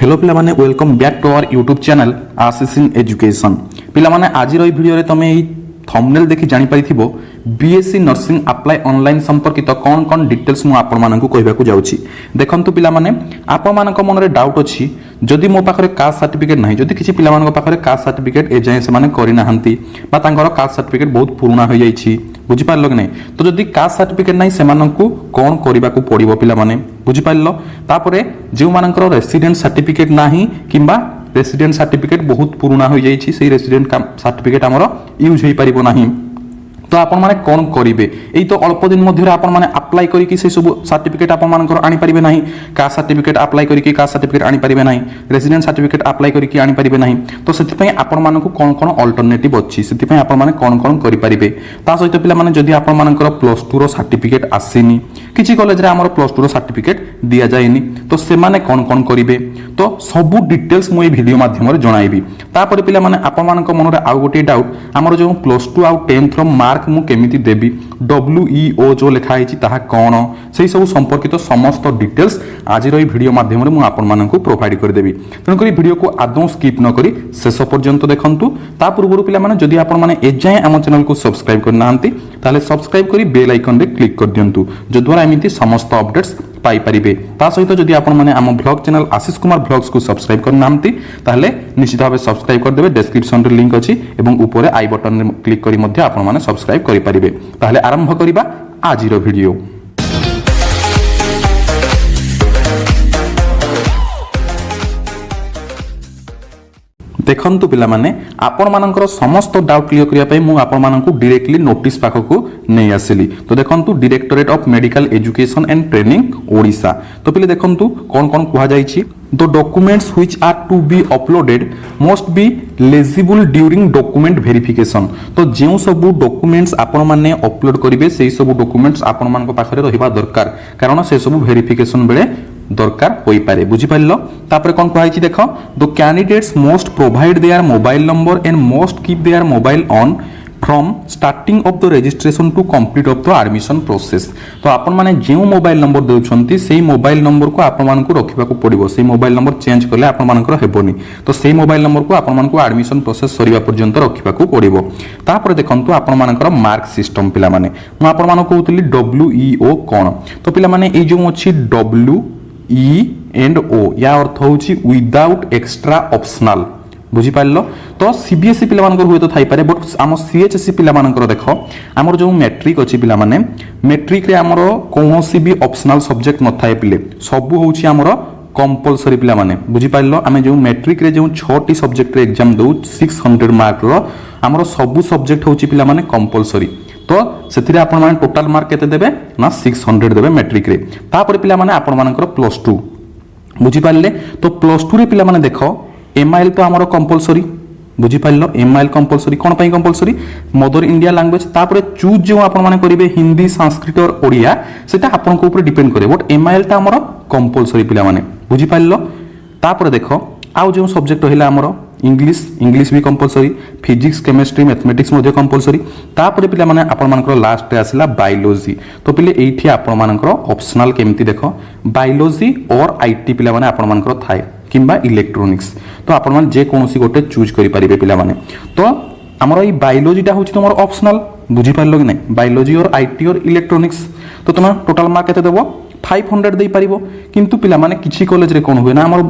Hello पिला माने welcome back to our YouTube channel Ashish in education. पिला माने आज रो वीडियो रे तमे ई थंबनेल देखि जानि पारिथिबो बीएससी नर्सिंग अप्लाई ऑनलाइन संपर्कित कौन कौन डिटेल्स मु आपण मानकु कहबाकू जाउछि। देखंतु पिला माने आपण मानक मन रे डाउट अछि जदि मो पाखरे कास्ट सर्टिफिकेट नाही, जदि किछि पिला मानक पाखरे कास्ट सर्टिफिकेट ए जाय से माने करि नाहंती बा तांगर कास्ट सर्टिफिकेट बहुत पुराना हो जाइछि, बुझि पारलो कि नै। तो जदि कास्ट सर्टिफिकेट नाही से मानकु कोन करबाकू पड़िबो पिला माने, बुझि पारलो। तापरे जे मानकर रेसिडेंट सर्टिफिकेट नाही किंबा रेसिडेंट सर्टिफिकेट बहुत पुराना हो जाइछि, सेही रेसिडेंट सर्टिफिकेट हमरो यूज होई परिबो नाही। तो आपण माने कोन करिवे, एई तो अल्प दिन मध्य आपण माने अप्लाई करी कि से सब सर्टिफिकेट आपण मानकर आनी परिबे नाही। कास्ट सर्टिफिकेट अप्लाई करी कि कास्ट सर्टिफिकेट आनी परिबे नाही, रेसिडेंट सर्टिफिकेट अप्लाई करी कि आनी परिबे नाही। तो सेति पय आपण मानकु कोन कोन अल्टरनेटिव अछि, सेति पय आपण माने कोन कोन करि परिबे। ता सहित पिला माने जदि आपण मानकर +2 रो सर्टिफिकेट आसीनी, किछि कॉलेज रे हमर +2 रो सर्टिफिकेट दिया जायनी, तो से माने कोन कोन करिवे तो सब डिटेल्स मु ए वीडियो माध्यम रे जणाइबी। तापर पिला माने आपण मानक मन रे आ गोटे डाउट हमर जो +2 आ 10th रो मार्क मु केमिति देबी, WEO जो लिखा है ताहा कौन, से सब संपर्कित समस्त डिटेल्स आज रो वीडियो माध्यम रे मु आपण मानकु प्रोवाइड कर देबी। तेणु करी वीडियो को आदौ स्किप न करी शेष पर्यंत देखंतु। ता पूर्व पिला माने जदि आपण माने ए जाय हम चैनल को सब्सक्राइब करनांती ताले सब्सक्राइब करी बेल आइकन रे क्लिक कर दियंतु, जो द्वारा एमिति समस्त अपडेट्स पाई परिबे। ता सहित जदि आपण माने हम blog channel Ashish Kumar vlogs को सब्सक्राइब करनांती ताले निश्चित भाबे सब्सक्राइब कर देबे। डिस्क्रिप्शन रे लिंक अछि एवं ऊपर आई बटन रे क्लिक करी मध्ये आपण माने सब्सक्राइब करि परिबे। ताले आरंभ करिबा आज रो वीडियो। देखंतु पिला माने आपण मानकर समस्त डाउट क्लियर करिया पय मु आपण मानकु डायरेक्टली नोटिस पाखकु नै आसिली। तो देखंतु directorate of medical education and training Odisha. तो पिले देखंतु कोन कोन कुहा जाईछि, the documents which are to be uploaded must be legible during document verification. तो जेउ सब डॉक्यूमेंट्स आपण माने अपलोड करिवे सेही सब डॉक्यूमेंट्स आपण मानक पाखरे रहिबा दरकार, कारण से सब वेरिफिकेशन बेले दरकार होई पारे, बुझि पाइलो। तापर कोन कहै देखो the candidates most provide their mobile number and most keep their mobile on from starting of the registration to complete of the admission process. तो आपण माने जेउ मोबाइल नंबर देउछंती सेही मोबाइल नंबर को आपण मानकु रखिबा को पड़िबो, सेही मोबाइल नंबर चेंज करले आपण मानकर हेबोनी। तो सेही मोबाइल नंबर को आपण मानकु एडमिशन प्रोसेस सरीबा पर्यंत रखिबा को पड़िबो। तापर देखंतु आपण मानकर मार्क सिस्टम पिला माने मु आपण मानकु कहउतली WEO कोन। तो पिला माने ए जो अछि WE&O या अर्थ होछि विदाउट एक्स्ट्रा ऑप्शनल, बुझि पाइलो। तो सीबीएसई पिला मानकर हुए तो थाई पारे, बट आम सीएचएसई पिला मानकर देखो हमर जो मैट्रिक अछि पिला माने मैट्रिक रे हमर कोनोसी भी ऑप्शनल सब्जेक्ट न थाए पिले, सब होछि हमर कंपलसरी पिला माने, बुझि पाइलो। आमे जो मैट्रिक रे जो 6टी सब्जेक्ट रे एग्जाम दउ 600 मार्क रो हमर सब सब्जेक्ट होछि पिला माने कंपलसरी। तो सेथिरे आपण माने टोटल मार्क केते देबे ना 600 देबे मैट्रिक रे। तापर पिला माने आपण मानकर +2 बुझि पाइले। तो +2 रे पिला माने देखो एमआईएल तो हमर कंपलसरी, बुझि पाइलो। एमआईएल कंपलसरी कोन पई कंपलसरी, मदर इंडिया लैंग्वेज। तापर चूज जो आपण माने करिवे हिंदी संस्कृत और ओडिया सेटा आपण को ऊपर डिपेंड करे, बट एमआईएल ता हमर कंपलसरी पिला माने, बुझि पाइलो। तापर देखो आउ जो सब्जेक्ट रहिला हमर इंग्लिश भी कंपलसरी, फिजिक्स केमिस्ट्री मैथमेटिक्स मध्ये कंपलसरी। तापर पिला माने आपण मानकर लास्ट रे आसिला बायोलॉजी। तो पिले एठी आपण मानकर ऑप्शनल केमती देखो बायोलॉजी और आईटी पिला माने आपण मानकर थाए किंबा इलेक्ट्रोनिक्स। तो आपण माने जे कोनोसी गोटे चूज करि परिबे पिला माने। तो हमर ई बायोलॉजीटा होछि तमर ऑप्शनल, बुझि पारलो कि नै, बायोलॉजी और आईटी और इलेक्ट्रोनिक्स। तो तुम टोटल मार्क केते देबो 500 देई परिबो, किंतु पिला माने किछि कॉलेज रे कोन हुए ना हमर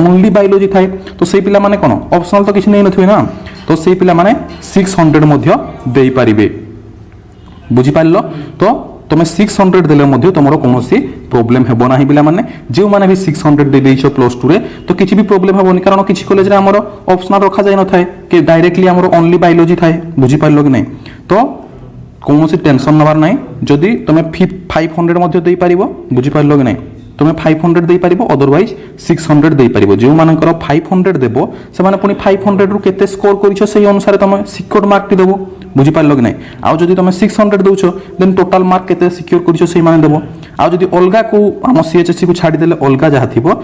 ओनली बायोलॉजी थाए, तो सेही पिला माने कोन ऑप्शनल तो किछि नै नथुए ना, तो सेही पिला माने 600 मध्ये देई परिबे, बुझि पारलो। तो तुम 600 देले मध्ये तमरो कोनोसी प्रॉब्लम हेबो नाही पिला माने। जे माने भी 600 दे देइछो +2 रे तो किछि भी प्रॉब्लम हेबोनी, कारण किछि कॉलेज रे हमरो ऑप्शनल रखा जाय न थाए कि डायरेक्टली हमरो ओनली बायोलॉजी थाए, बुझि पारलो कि नै। तो कोनोसी टेंशन नबार नाही, जदी तुम 500 मध्ये देई परिबो, बुझि पारलो कि नै, तुम 500 दे पारिबो, अदरवाइज 600 दे पारिबो। जे मानकर 500 देबो से माने पुनी 500 रु केते स्कोर करिछो सेही अनुसार तुम सिक्योर मार्क टी देबो, बुझि पारलो कि नै। आ जदी तुम 600 दउछो देन टोटल मार्क केते सिक्योर करिछो सेही माने देबो। आ जदी अलगा को हम सीएचएससी को छाडी देले अलगा जहा थिबो,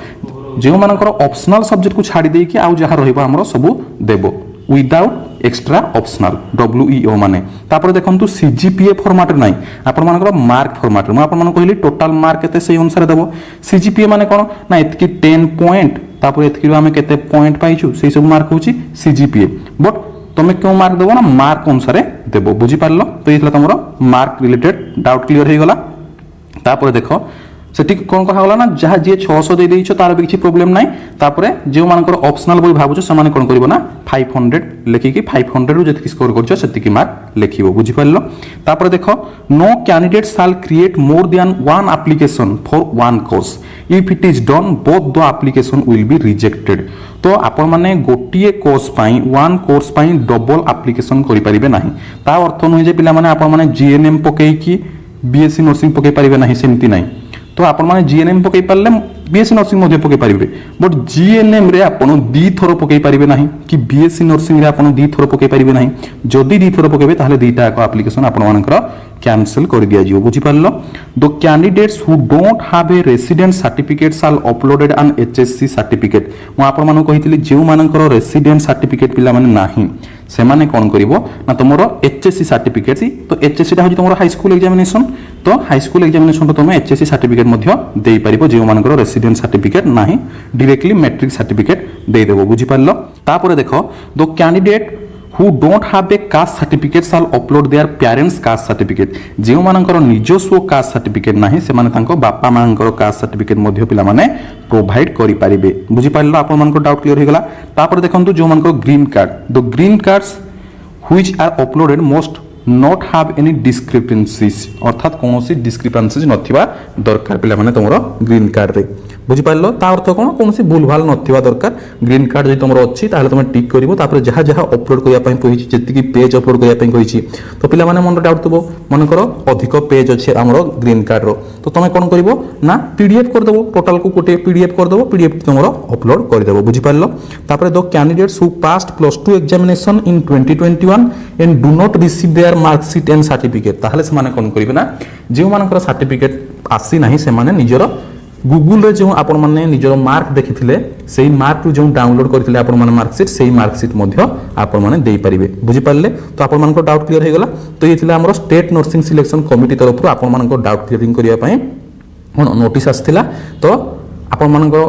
जे मानकर ऑप्शनल सब्जेक्ट को छाडी देई कि आ जहा रहइबो हमरो सब देबो, विदाउट एक्स्ट्रा ऑप्शनल WEO माने तापर देखंतु CGPA फॉर्मेट नै आपण मानकर मार्क फॉर्मेट म आपण मान कहली टोटल मार्क केते सेही अनुसार देबो CGPA माने कोन ना एतकी 10 पॉइंट तापर एतकी हमें केते पॉइंट पाइछु सेही सब मार्क होची CGPA बट तुम क्यों मार्क देबो ना मार्क अनुसार देबो बुझी पारलो तो ये तुम मार्क रिलेटेड डाउट क्लियर हो गला तापर देखो सेठी कोन कहा गला ना जहा जे 600 दे देइछो तार भी किछि प्रॉब्लम नै तापरे जे मानकर ऑप्शनल बोई भाबुछो से माने कोन करबो ना 500 लेखि कि 500 रु जति स्कोर करछो सेति की मार्क लेखिबो बुझी पारलो तापरे देखो no candidate shall create more than one application for one course if it is done both the application will be rejected तो आपण माने गोटिए कोर्स पाई वन कोर्स पाई डबल एप्लीकेशन करि परिबे नाही ता अर्थ न जे पिला माने आपण माने GNM पकेई कि BSc नर्सिंग पकेई परिबे नाही सेमति नाही तो आपण माने GNM पकेई पारले BSc नर्सिंग मध्ये पकेई परिबे बट GNM रे आपण दी थरो पकेई परिबे नाही कि BSc नर्सिंग रे आपण दी थरो पकेई परिबे नाही जदी दी थरो पकेबे ताहले दीटा को एप्लीकेशन आपण मानकर कैंसिल कर दिया जियो बुझी पारलो the candidates who don't have a resident certificate shall uploaded an HSC certificate मु आपण मानु कहितली जेउ मानकर रेसिडेंट सर्टिफिकेट पिला माने नाही से माने कोन करिवो ना तमरो HSC सर्टिफिकेट तो HSC ता हो तमरो हाई स्कूल एग्जामिनेशन तो हाई स्कूल एग्जामिनेशन तो तुम HSC सर्टिफिकेट मध्ये देई परिबो जेउ मानकर रेसिडेंट सर्टिफिकेट नाही डायरेक्टली मैट्रिक सर्टिफिकेट दे देबो बुझी पारलो तापरे देखो the candidate who don't have a caste certificate shall upload their parents caste certificate जेउ मानकर निजस्व कास्ट सर्टिफिकेट नाही से माने तांको बापा मानकर कास्ट सर्टिफिकेट मध्ये पिला माने प्रोवाइड करि परिबे बुझी पारलो आपण मानकर डाउट क्लियर हो गला तापर देखंतु जो मानकर green card the green cards which are uploaded must not have any discrepancies अर्थात कोनोसी डिस्क्रिपेंसीज नथिबा दरकार पिला माने तमरो ग्रीन कार्ड रे बुझी पारलो ता अर्थ कोन कोनोसी भूल भाल नथिबा दरकार ग्रीन कार्ड जे तमरो अछि ताले तमे टिक करिवो तापर जहा जहा अपलोड करिया पई कहिछि जेति की पेज अपलोड करिया पई कहिछि तो पिला माने मन डाउट तबो मन करो अधिक पेज अछि हमरो ग्रीन कार्ड रो तो तमे कोन करिवो ना PDF कर देबो टोटल को कोटे PDF कर देबो PDF तमरो अपलोड कर देबो बुझी पारलो तापर दो candidates who passed +2 examination in 2021 and do not receive there marksheet and certificate ताहले से माने कोन करिवे ना जे मानकर सर्टिफिकेट आसी नाही से माने निजरो गूगल रे जो आपण माने निजरो मार्क देखिथिले सेही मार्क रु जो डाउनलोड करथिले आपण माने मार्कशीट सेही मार्कशीट मध्ये आपण माने देई परिबे बुझी पारले तो आपण मानको डाउट क्लियर हे गला तो ये थिला हमरो स्टेट नर्सिंग सिलेक्शन कमिटी तरफ रु आपण मानको डाउट क्लियरिंग करिया पई कोन नोटिस आस्थिला तो आपण मानको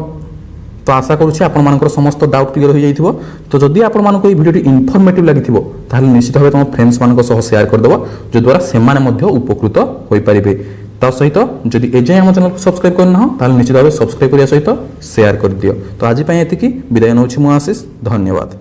तो आशा करूछि आपण मानकर समस्त डाउट क्लियर हो जाइथिबो तो जदि आपण मानको ए वीडियोटी इन्फॉर्मेटिव लागिथिबो ताहले निश्चित भाबे तम फ्रेंड्स मानको सह शेयर कर देबो जो द्वारा से माने मध्ये उपकृत होई परिबे ता सहित जदि एजे हम चैनल को सब्सक्राइब करना हो ताहले निश्चित भाबे सब्सक्राइब करिया सहित शेयर कर दियो तो आज पय एतिकी विदाय नउछि मु आशीष धन्यवाद।